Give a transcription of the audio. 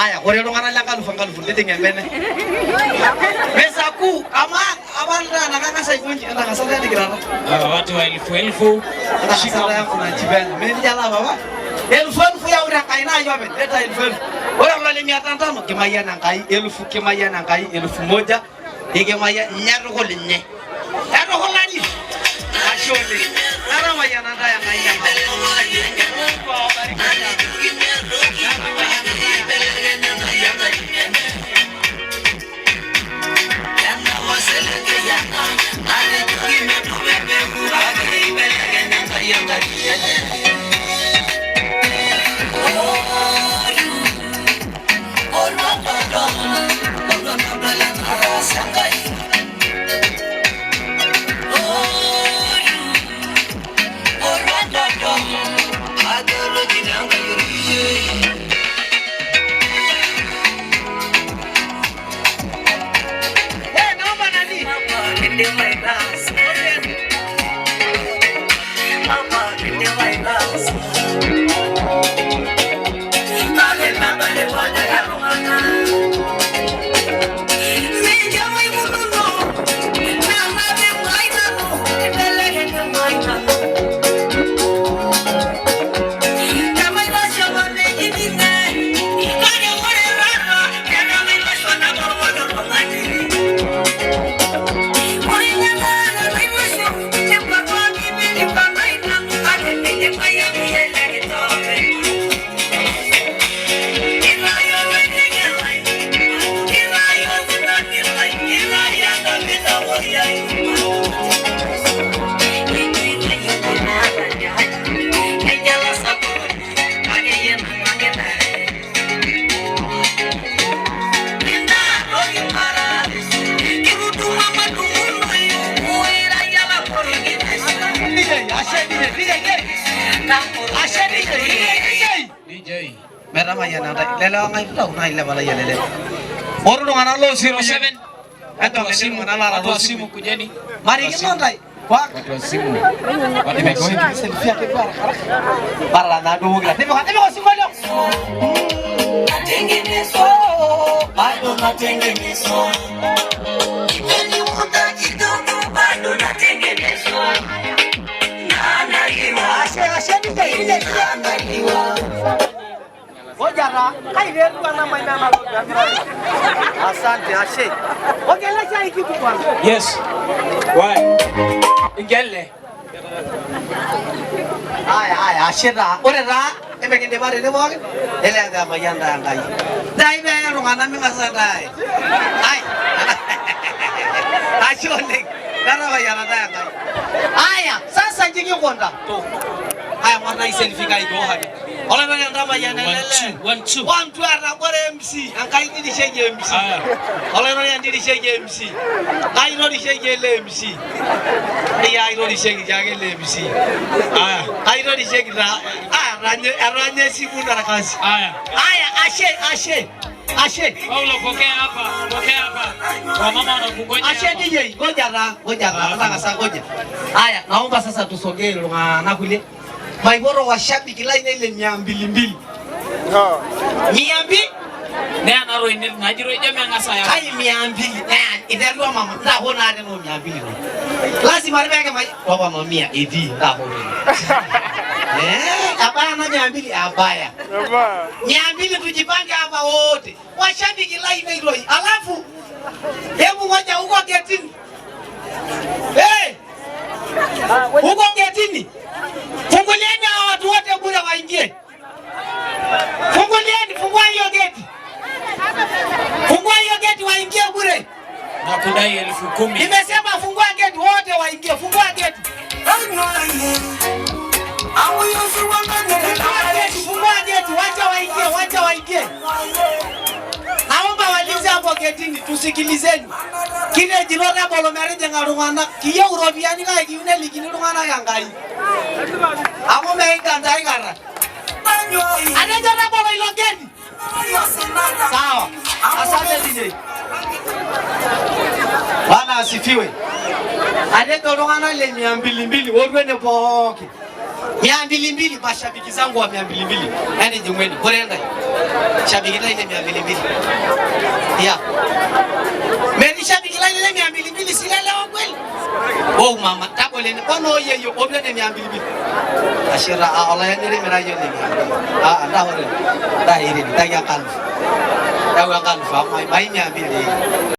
Aya, ore lungana langa lufangalufu nditenge mbene. Pesa kuu ama abanda nakangasa ikunji ndakasa ndikirara. Watu wa elfu Ndakasa yangu na jibena. Mimi jala baba. Elfu ya ura kaina yobe. Leta elfu. Ora mlali 500 kimaya nangai elfu kimaya nangai 1000 ikimaya nyarugo linye. Nyarugo lani. Ashole. Nara maya nanda ya ngai ya. Lelo ngai tau nai le bala yelele. Oru ngana lo 07. Ato simu ngana la simu kujeni. Mari kino ndai. Kwa simu. Wale meko hiki selfie yake para na do gila. Temo simu leo. Natengenezo. Bado natengenezo. Kipeni muda kidogo bado natengenezo. Nana liwa. Ashe nije nana liwa. Ojara, kai vetu ana maina na asante ashe. Ogele cha ikibu bwana. Yes. Why? Ingele. Aya ashe da. Ore da ebegende bare ne boge. Ele ga mayanda ngai. Dai be rungana mi ngasandai. Ai. Ashe ole. Dara bayana da ngai. Aya, sasa jingi konda. To. Aya mwana iselfie kai go hadi. Ola bana ndama yana lele. 1 2 ara bore MC. Ankai ndi shege MC. Ola no ndi shege MC. Ai no ndi shege le MC. Ai no ndi shege jage le MC. Ai no ndi shege ra. Aranye siku na kazi. Ashe. Paulo pokea hapa. Kwa mama anakungoja. Ashe DJ, ngoja nataka sasa ngoja. Aya, naomba sasa tusogee na kule. Maiboro washabiki line ile 200. 200? Ne anaro ine najiro ijame ngasa ya. Ai 200. Idarua mama ndabona ane no 200. Lazima ribeke mai baba mamia edi ndabona. Hapana 200 abaya. 200 tujipange hapa wote. Washabiki line ile. Alafu hebu ngoja huko getini. Huko getini. Fungulieni hawa watu wote bure waingie. Fungua hiyo geti. Fungua hiyo geti waingie bure. Na kudai 10,000. Nimesema fungua geti wote waingie. Fungua geti. Fungua geti wacha waingie. Naomba walinzi hapo getini tusikilizeni. Kile jirora bolo mereje ngarungana kiyo urobiani ga kiune likini rungana yangai. Amo meika ndai gara. Anajana bolo ilogeni. Sawa. Asante DJ. Bwana asifiwe. Adeto rungana ile 200 wodwene poke. 200 mashabiki zangu wa 200. Yaani jumweni. Korenda. Shabiki la ile 200. Ya. Meri shabiki la ile 200 silelewa kweli. Oh mama tabole ni kono yeyo obla ne 200. Ashira Allah ya ngere mera yo ne. Anda hore. Da iri da ya kalfu. Da wa kalfu mai 200.